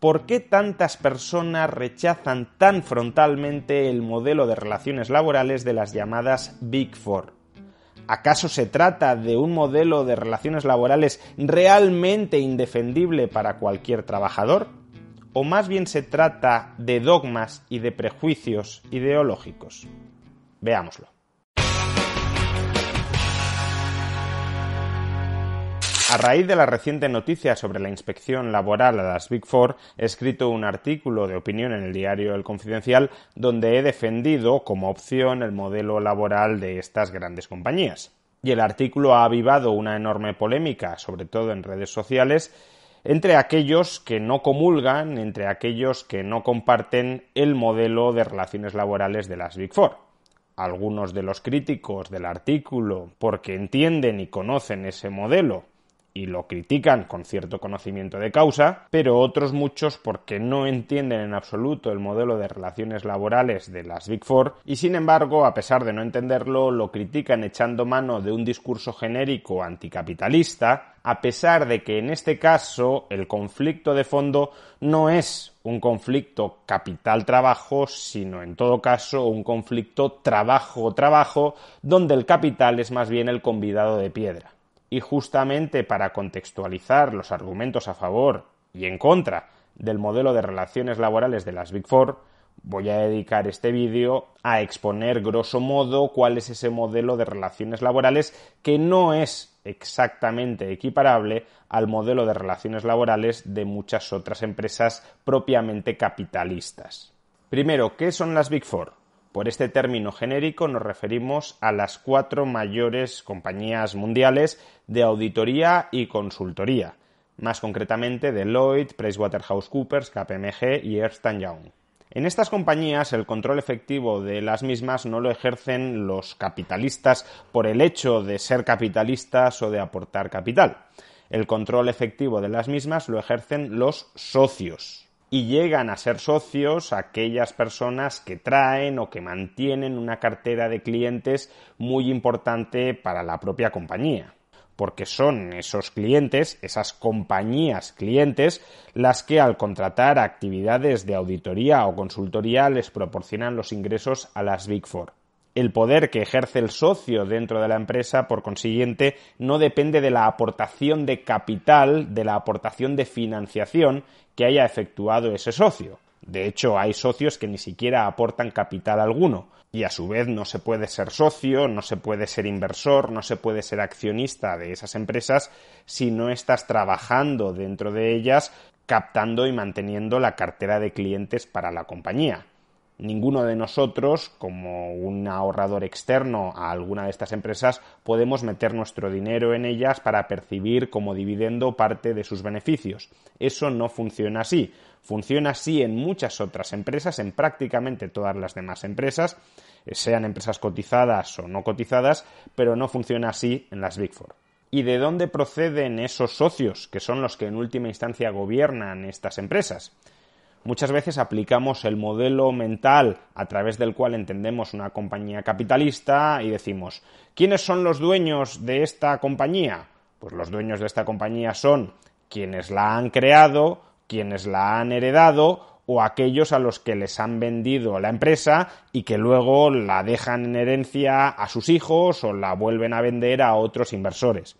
¿por qué tantas personas rechazan tan frontalmente el modelo de relaciones laborales de las llamadas Big Four? ¿Acaso se trata de un modelo de relaciones laborales realmente indefendible para cualquier trabajador? ¿O más bien se trata de dogmas y de prejuicios ideológicos? Veámoslo. A raíz de la reciente noticia sobre la inspección laboral a las Big Four, he escrito un artículo de opinión en el diario El Confidencial donde he defendido como opción el modelo laboral de estas grandes compañías. Y el artículo ha avivado una enorme polémica, sobre todo en redes sociales, entre aquellos que no comulgan, entre aquellos que no comparten el modelo de relaciones laborales de las Big Four. Algunos de los críticos del artículo, porque entienden y conocen ese modelo, y lo critican con cierto conocimiento de causa, pero otros muchos porque no entienden en absoluto el modelo de relaciones laborales de las Big Four y sin embargo, a pesar de no entenderlo, lo critican echando mano de un discurso genérico anticapitalista, a pesar de que en este caso el conflicto de fondo no es un conflicto capital-trabajo, sino en todo caso un conflicto trabajo-trabajo, donde el capital es más bien el convidado de piedra. Y justamente para contextualizar los argumentos a favor y en contra del modelo de relaciones laborales de las Big Four, voy a dedicar este vídeo a exponer grosso modo cuál es ese modelo de relaciones laborales que no es exactamente equiparable al modelo de relaciones laborales de muchas otras empresas propiamente capitalistas. Primero, ¿qué son las Big Four? Por este término genérico nos referimos a las 4 mayores compañías mundiales de auditoría y consultoría, más concretamente Deloitte, PricewaterhouseCoopers, KPMG y Ernst & Young. En estas compañías el control efectivo de las mismas no lo ejercen los capitalistas por el hecho de ser capitalistas o de aportar capital. El control efectivo de las mismas lo ejercen los socios. Y llegan a ser socios aquellas personas que traen o que mantienen una cartera de clientes muy importante para la propia compañía. Porque son esos clientes, esas compañías clientes, las que al contratar actividades de auditoría o consultoría les proporcionan los ingresos a las Big Four. El poder que ejerce el socio dentro de la empresa, por consiguiente, no depende de la aportación de capital, de la aportación de financiación que haya efectuado ese socio. De hecho, hay socios que ni siquiera aportan capital alguno y a su vez no se puede ser socio, no se puede ser inversor, no se puede ser accionista de esas empresas si no estás trabajando dentro de ellas, captando y manteniendo la cartera de clientes para la compañía. Ninguno de nosotros, como un ahorrador externo a alguna de estas empresas, podemos meter nuestro dinero en ellas para percibir como dividendo parte de sus beneficios. Eso no funciona así. Funciona así en muchas otras empresas, en prácticamente todas las demás empresas, sean empresas cotizadas o no cotizadas, pero no funciona así en las Big Four. ¿Y de dónde proceden esos socios, que son los que en última instancia gobiernan estas empresas? Muchas veces aplicamos el modelo mental a través del cual entendemos una compañía capitalista y decimos, ¿quiénes son los dueños de esta compañía? Pues los dueños de esta compañía son quienes la han creado, quienes la han heredado o aquellos a los que les han vendido la empresa y que luego la dejan en herencia a sus hijos o la vuelven a vender a otros inversores.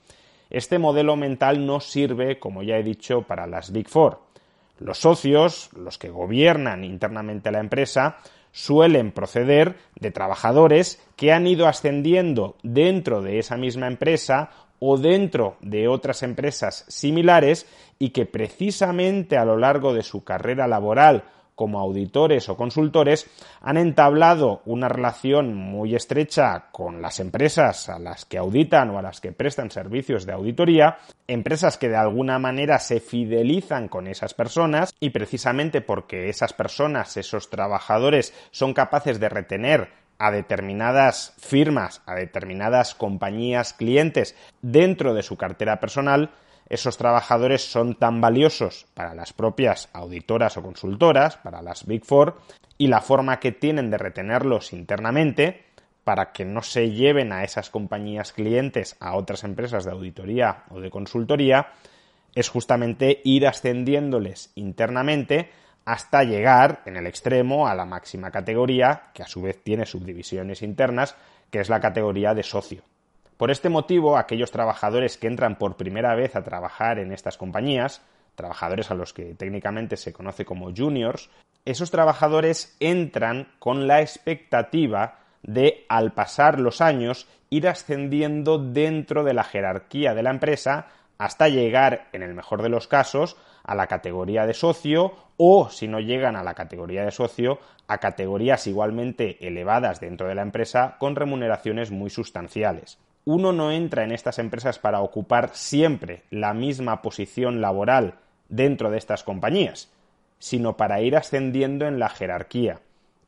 Este modelo mental no sirve, como ya he dicho, para las Big Four. Los socios, los que gobiernan internamente la empresa, suelen proceder de trabajadores que han ido ascendiendo dentro de esa misma empresa o dentro de otras empresas similares y que precisamente a lo largo de su carrera laboral como auditores o consultores han entablado una relación muy estrecha con las empresas a las que auditan o a las que prestan servicios de auditoría, empresas que de alguna manera se fidelizan con esas personas y precisamente porque esas personas, esos trabajadores, son capaces de retener a determinadas firmas, a determinadas compañías clientes dentro de su cartera personal, esos trabajadores son tan valiosos para las propias auditoras o consultoras, para las Big Four, y la forma que tienen de retenerlos internamente para que no se lleven a esas compañías clientes a otras empresas de auditoría o de consultoría es justamente ir ascendiéndoles internamente hasta llegar, en el extremo, a la máxima categoría, que a su vez tiene subdivisiones internas, que es la categoría de socio. Por este motivo, aquellos trabajadores que entran por primera vez a trabajar en estas compañías, trabajadores a los que técnicamente se conoce como juniors, esos trabajadores entran con la expectativa de, al pasar los años, ir ascendiendo dentro de la jerarquía de la empresa hasta llegar, en el mejor de los casos, a la categoría de socio o, si no llegan a la categoría de socio, a categorías igualmente elevadas dentro de la empresa con remuneraciones muy sustanciales. Uno no entra en estas empresas para ocupar siempre la misma posición laboral dentro de estas compañías, sino para ir ascendiendo en la jerarquía.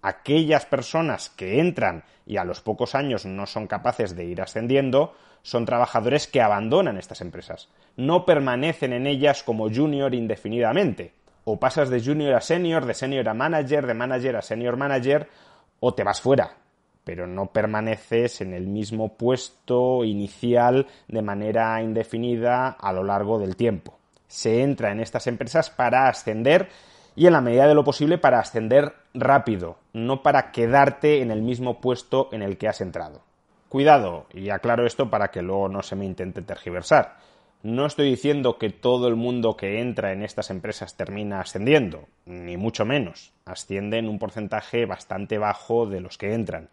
Aquellas personas que entran y a los pocos años no son capaces de ir ascendiendo son trabajadores que abandonan estas empresas. No permanecen en ellas como junior indefinidamente. O pasas de junior a senior, de senior a manager, de manager a senior manager, o te vas fuera. Pero no permaneces en el mismo puesto inicial de manera indefinida a lo largo del tiempo. Se entra en estas empresas para ascender y en la medida de lo posible para ascender rápido, no para quedarte en el mismo puesto en el que has entrado. Cuidado, y aclaro esto para que luego no se me intente tergiversar. No estoy diciendo que todo el mundo que entra en estas empresas termina ascendiendo, ni mucho menos. Ascienden un porcentaje bastante bajo de los que entran.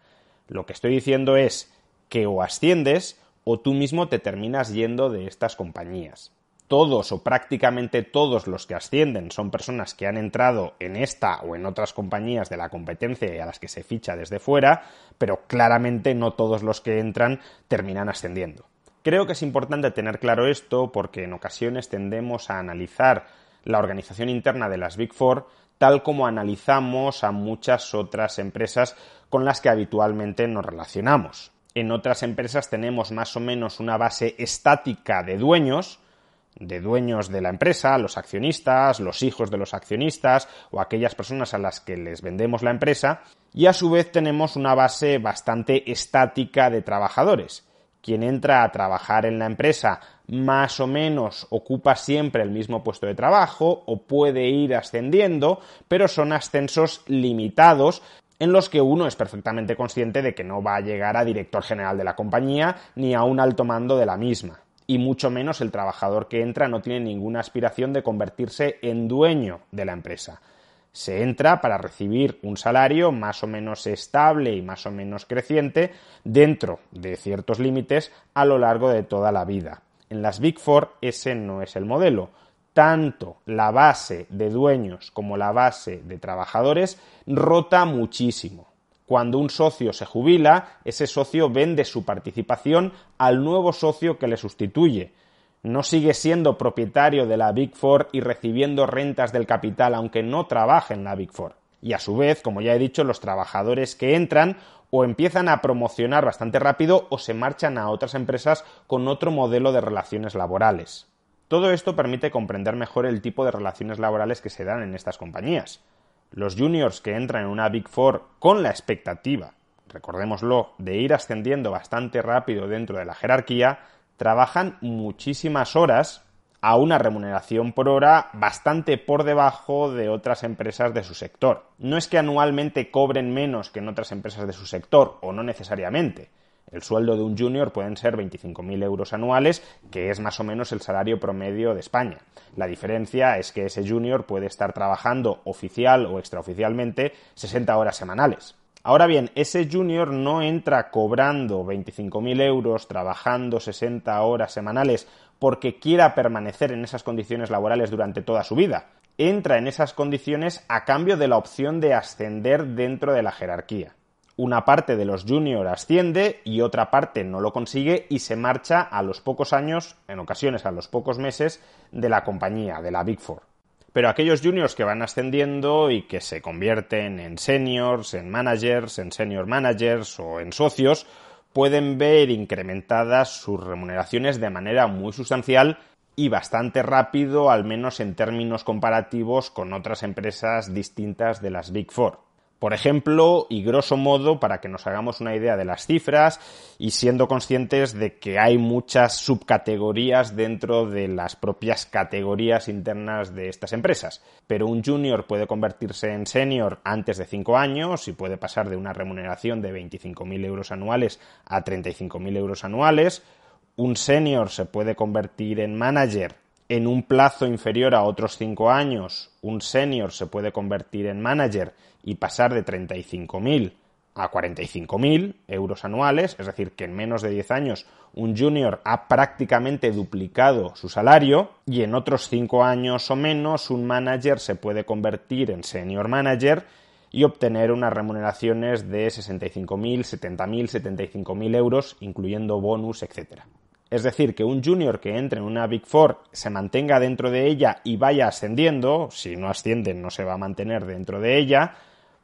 Lo que estoy diciendo es que o asciendes o tú mismo te terminas yendo de estas compañías. Todos o prácticamente todos los que ascienden son personas que han entrado en esta o en otras compañías de la competencia y a las que se ficha desde fuera, pero claramente no todos los que entran terminan ascendiendo. Creo que es importante tener claro esto porque en ocasiones tendemos a analizar la organización interna de las Big Four tal como analizamos a muchas otras empresas con las que habitualmente nos relacionamos. En otras empresas tenemos más o menos una base estática de dueños de la empresa, los accionistas, los hijos de los accionistas o aquellas personas a las que les vendemos la empresa, y a su vez tenemos una base bastante estática de trabajadores. Quien entra a trabajar en la empresa más o menos ocupa siempre el mismo puesto de trabajo o puede ir ascendiendo, pero son ascensos limitados en los que uno es perfectamente consciente de que no va a llegar a director general de la compañía ni a un alto mando de la misma. Y mucho menos el trabajador que entra no tiene ninguna aspiración de convertirse en dueño de la empresa. Se entra para recibir un salario más o menos estable y más o menos creciente dentro de ciertos límites a lo largo de toda la vida. En las Big Four ese no es el modelo. Tanto la base de dueños como la base de trabajadores rota muchísimo. Cuando un socio se jubila, ese socio vende su participación al nuevo socio que le sustituye. No sigue siendo propietario de la Big Four y recibiendo rentas del capital aunque no trabaje en la Big Four. Y a su vez, como ya he dicho, los trabajadores que entran o empiezan a promocionar bastante rápido o se marchan a otras empresas con otro modelo de relaciones laborales. Todo esto permite comprender mejor el tipo de relaciones laborales que se dan en estas compañías. Los juniors que entran en una Big Four con la expectativa, recordémoslo, de ir ascendiendo bastante rápido dentro de la jerarquía, trabajan muchísimas horas a una remuneración por hora bastante por debajo de otras empresas de su sector. No es que anualmente cobren menos que en otras empresas de su sector, o no necesariamente. El sueldo de un junior pueden ser 25.000 euros anuales, que es más o menos el salario promedio de España. La diferencia es que ese junior puede estar trabajando oficial o extraoficialmente 60 horas semanales. Ahora bien, ese junior no entra cobrando 25.000 euros, trabajando 60 horas semanales porque quiera permanecer en esas condiciones laborales durante toda su vida. Entra en esas condiciones a cambio de la opción de ascender dentro de la jerarquía. Una parte de los juniors asciende y otra parte no lo consigue y se marcha a los pocos años, en ocasiones a los pocos meses, de la compañía, de la Big Four. Pero aquellos juniors que van ascendiendo y que se convierten en seniors, en managers, en senior managers o en socios, pueden ver incrementadas sus remuneraciones de manera muy sustancial y bastante rápido, al menos en términos comparativos con otras empresas distintas de las Big Four. Por ejemplo, y grosso modo, para que nos hagamos una idea de las cifras y siendo conscientes de que hay muchas subcategorías dentro de las propias categorías internas de estas empresas. Pero un junior puede convertirse en senior antes de 5 años y puede pasar de una remuneración de 25.000 euros anuales a 35.000 euros anuales. Un senior se puede convertir en manager en un plazo inferior a otros 5 años. Un senior se puede convertir en manager y pasar de 35.000 a 45.000 euros anuales, es decir, que en menos de 10 años un junior ha prácticamente duplicado su salario, y en otros 5 años o menos un manager se puede convertir en senior manager y obtener unas remuneraciones de 65.000, 70.000, 75.000 euros, incluyendo bonus, etc. Es decir, que un junior que entre en una Big Four se mantenga dentro de ella y vaya ascendiendo, si no asciende no se va a mantener dentro de ella,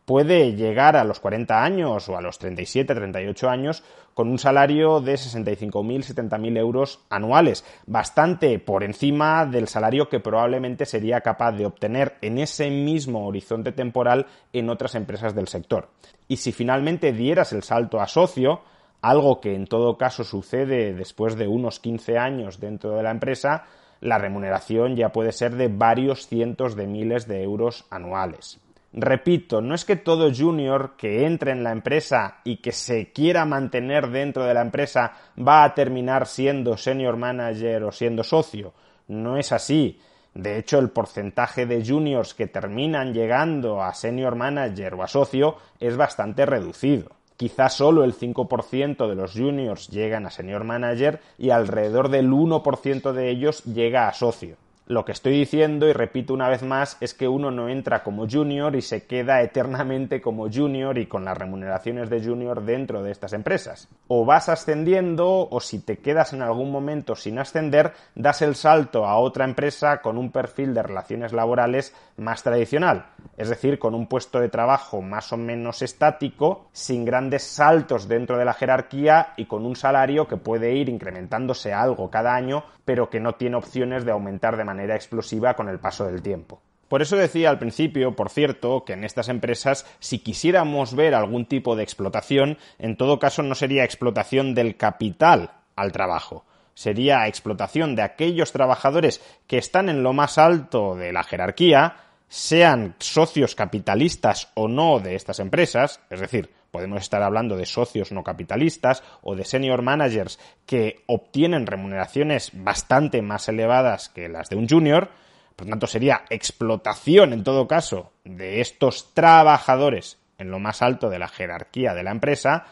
puede llegar a los 40 años o a los 37, 38 años con un salario de 65.000, 70.000 euros anuales, bastante por encima del salario que probablemente sería capaz de obtener en ese mismo horizonte temporal en otras empresas del sector. Y si finalmente dieras el salto a socio, algo que en todo caso sucede después de unos 15 años dentro de la empresa, la remuneración ya puede ser de varios cientos de miles de euros anuales. Repito, no es que todo junior que entre en la empresa y que se quiera mantener dentro de la empresa va a terminar siendo senior manager o siendo socio. No es así. De hecho, el porcentaje de juniors que terminan llegando a senior manager o a socio es bastante reducido. Quizás solo el 5% de los juniors llegan a senior manager y alrededor del 1% de ellos llega a socio. Lo que estoy diciendo, y repito una vez más, es que uno no entra como junior y se queda eternamente como junior y con las remuneraciones de junior dentro de estas empresas. O vas ascendiendo, o si te quedas en algún momento sin ascender, das el salto a otra empresa con un perfil de relaciones laborales más tradicional, es decir, con un puesto de trabajo más o menos estático, sin grandes saltos dentro de la jerarquía y con un salario que puede ir incrementándose algo cada año, pero que no tiene opciones de aumentar de manera explosiva con el paso del tiempo. Por eso decía al principio, por cierto, que en estas empresas, si quisiéramos ver algún tipo de explotación, en todo caso no sería explotación del capital al trabajo. Sería explotación de aquellos trabajadores que están en lo más alto de la jerarquía, sean socios capitalistas o no de estas empresas, es decir, podemos estar hablando de socios no capitalistas o de senior managers que obtienen remuneraciones bastante más elevadas que las de un junior. Por tanto, sería explotación, en todo caso, de estos trabajadores en lo más alto de la jerarquía de la empresa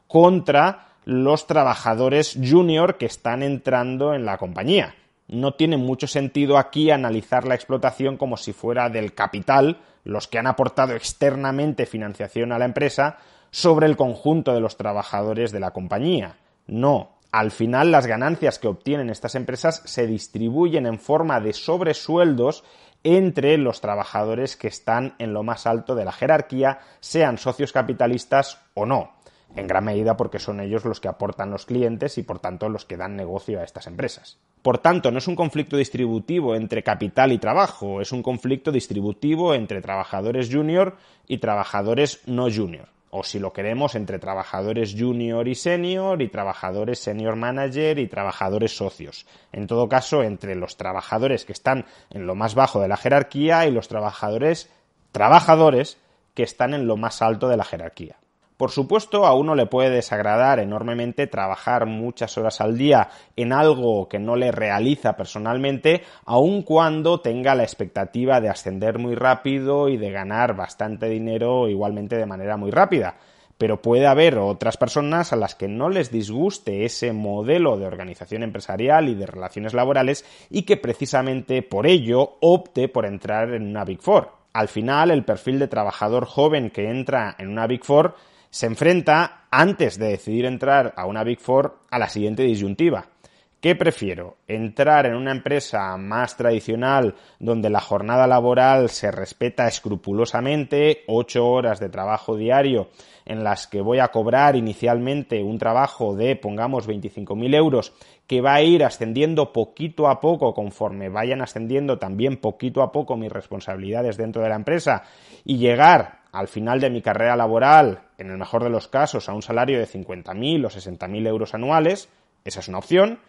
contra los trabajadores junior que están entrando en la compañía. No tiene mucho sentido aquí analizar la explotación como si fuera del capital, los que han aportado externamente financiación a la empresa, sobre el conjunto de los trabajadores de la compañía. No. Al final, las ganancias que obtienen estas empresas se distribuyen en forma de sobresueldos entre los trabajadores que están en lo más alto de la jerarquía, sean socios capitalistas o no. En gran medida porque son ellos los que aportan los clientes y por tanto los que dan negocio a estas empresas. Por tanto, no es un conflicto distributivo entre capital y trabajo, es un conflicto distributivo entre trabajadores junior y trabajadores no junior. O si lo queremos, entre trabajadores junior y senior y trabajadores senior manager y trabajadores socios. En todo caso, entre los trabajadores que están en lo más bajo de la jerarquía y los trabajadores que están en lo más alto de la jerarquía. Por supuesto, a uno le puede desagradar enormemente trabajar muchas horas al día en algo que no le realiza personalmente, aun cuando tenga la expectativa de ascender muy rápido y de ganar bastante dinero igualmente de manera muy rápida. Pero puede haber otras personas a las que no les disguste ese modelo de organización empresarial y de relaciones laborales y que precisamente por ello opte por entrar en una Big Four. Al final, el perfil de trabajador joven que entra en una Big Four se enfrenta, antes de decidir entrar a una Big Four, a la siguiente disyuntiva. ¿Qué prefiero? ¿Entrar en una empresa más tradicional donde la jornada laboral se respeta escrupulosamente, 8 horas de trabajo diario en las que voy a cobrar inicialmente un trabajo de, pongamos, 25.000 euros, que va a ir ascendiendo poquito a poco conforme vayan ascendiendo también poquito a poco mis responsabilidades dentro de la empresa y llegar al final de mi carrera laboral, en el mejor de los casos, a un salario de 50.000 o 60.000 euros anuales, esa es una opción.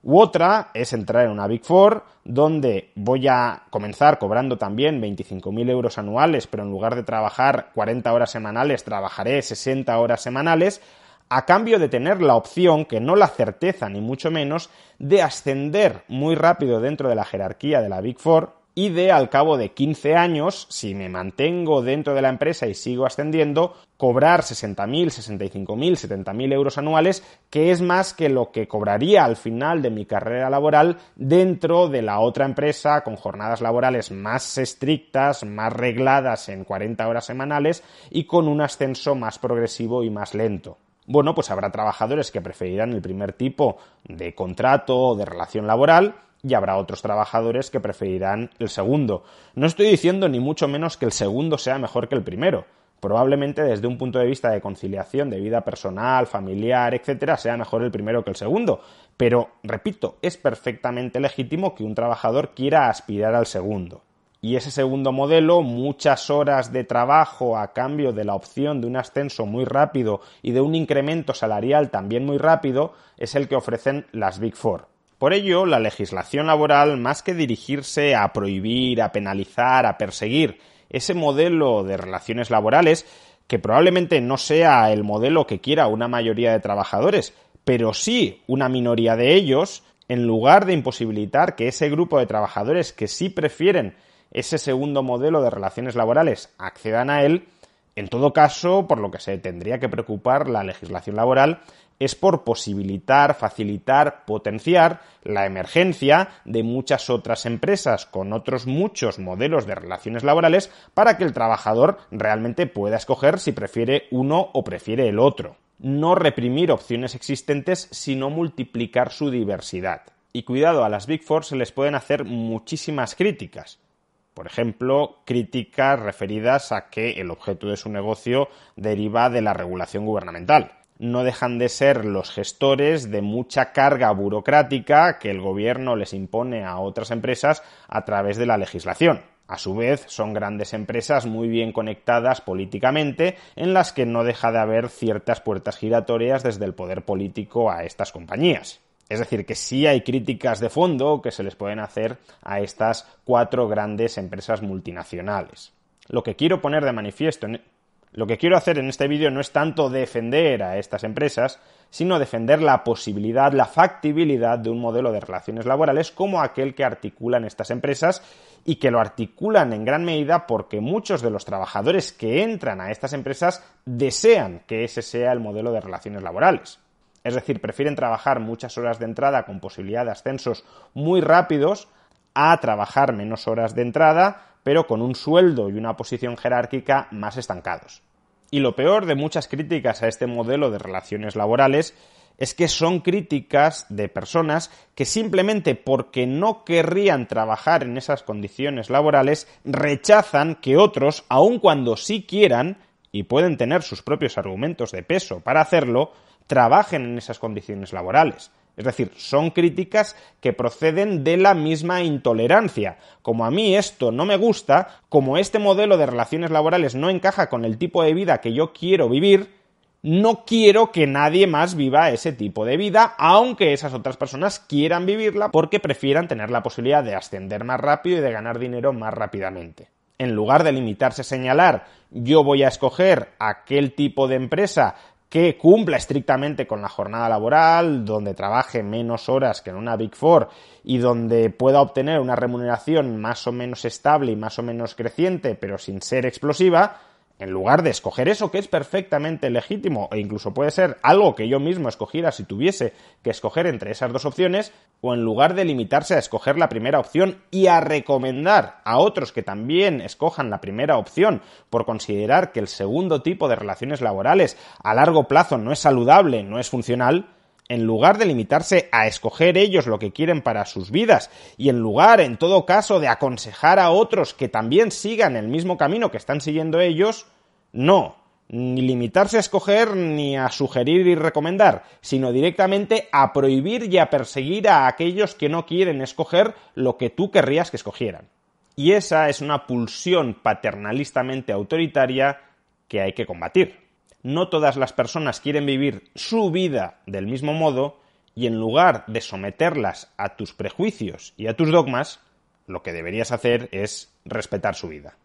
U otra es entrar en una Big Four, donde voy a comenzar cobrando también 25.000 euros anuales, pero en lugar de trabajar 40 horas semanales, trabajaré 60 horas semanales, a cambio de tener la opción, que no la certeza ni mucho menos, de ascender muy rápido dentro de la jerarquía de la Big Four y de, al cabo de 15 años, si me mantengo dentro de la empresa y sigo ascendiendo, cobrar 60.000, 65.000, 70.000 euros anuales, que es más que lo que cobraría al final de mi carrera laboral dentro de la otra empresa, con jornadas laborales más estrictas, más regladas en 40 horas semanales y con un ascenso más progresivo y más lento. Bueno, pues habrá trabajadores que preferirán el primer tipo de contrato o de relación laboral, y habrá otros trabajadores que preferirán el segundo. No estoy diciendo ni mucho menos que el segundo sea mejor que el primero. Probablemente desde un punto de vista de conciliación de vida personal, familiar, etcétera, sea mejor el primero que el segundo. Pero, repito, es perfectamente legítimo que un trabajador quiera aspirar al segundo. Y ese segundo modelo, muchas horas de trabajo a cambio de la opción de un ascenso muy rápido y de un incremento salarial también muy rápido, es el que ofrecen las Big Four. Por ello, la legislación laboral, más que dirigirse a prohibir, a penalizar, a perseguir ese modelo de relaciones laborales, que probablemente no sea el modelo que quiera una mayoría de trabajadores, pero sí una minoría de ellos, en lugar de imposibilitar que ese grupo de trabajadores que sí prefieren ese segundo modelo de relaciones laborales accedan a él, en todo caso, por lo que se tendría que preocupar la legislación laboral es por posibilitar, facilitar, potenciar la emergencia de muchas otras empresas con otros muchos modelos de relaciones laborales para que el trabajador realmente pueda escoger si prefiere uno o prefiere el otro. No reprimir opciones existentes, sino multiplicar su diversidad. Y cuidado, a las Big Four se les pueden hacer muchísimas críticas. Por ejemplo, críticas referidas a que el objeto de su negocio deriva de la regulación gubernamental. No dejan de ser los gestores de mucha carga burocrática que el gobierno les impone a otras empresas a través de la legislación. A su vez, son grandes empresas muy bien conectadas políticamente, en las que no deja de haber ciertas puertas giratorias desde el poder político a estas compañías. Es decir, que sí hay críticas de fondo que se les pueden hacer a estas 4 grandes empresas multinacionales. Lo que quiero poner de manifiesto, lo que quiero hacer en este vídeo no es tanto defender a estas empresas, sino defender la posibilidad, la factibilidad de un modelo de relaciones laborales como aquel que articulan estas empresas y que lo articulan en gran medida porque muchos de los trabajadores que entran a estas empresas desean que ese sea el modelo de relaciones laborales. Es decir, prefieren trabajar muchas horas de entrada con posibilidad de ascensos muy rápidos a trabajar menos horas de entrada, pero con un sueldo y una posición jerárquica más estancados. Y lo peor de muchas críticas a este modelo de relaciones laborales es que son críticas de personas que simplemente porque no querrían trabajar en esas condiciones laborales rechazan que otros, aun cuando sí quieran, y pueden tener sus propios argumentos de peso para hacerlo, trabajen en esas condiciones laborales. Es decir, son críticas que proceden de la misma intolerancia. Como a mí esto no me gusta, como este modelo de relaciones laborales no encaja con el tipo de vida que yo quiero vivir, no quiero que nadie más viva ese tipo de vida, aunque esas otras personas quieran vivirla porque prefieran tener la posibilidad de ascender más rápido y de ganar dinero más rápidamente. En lugar de limitarse a señalar, yo voy a escoger aquel tipo de empresa que cumpla estrictamente con la jornada laboral, donde trabaje menos horas que en una Big Four y donde pueda obtener una remuneración más o menos estable y más o menos creciente, pero sin ser explosiva, en lugar de escoger eso que es perfectamente legítimo e incluso puede ser algo que yo mismo escogiera si tuviese que escoger entre esas dos opciones, o en lugar de limitarse a escoger la primera opción y a recomendar a otros que también escojan la primera opción por considerar que el segundo tipo de relaciones laborales a largo plazo no es saludable, no es funcional, en lugar de limitarse a escoger ellos lo que quieren para sus vidas y en lugar, en todo caso, de aconsejar a otros que también sigan el mismo camino que están siguiendo ellos, no, ni limitarse a escoger ni a sugerir y recomendar, sino directamente a prohibir y a perseguir a aquellos que no quieren escoger lo que tú querrías que escogieran. Y esa es una pulsión paternalistamente autoritaria que hay que combatir. No todas las personas quieren vivir su vida del mismo modo y en lugar de someterlas a tus prejuicios y a tus dogmas, lo que deberías hacer es respetar su vida.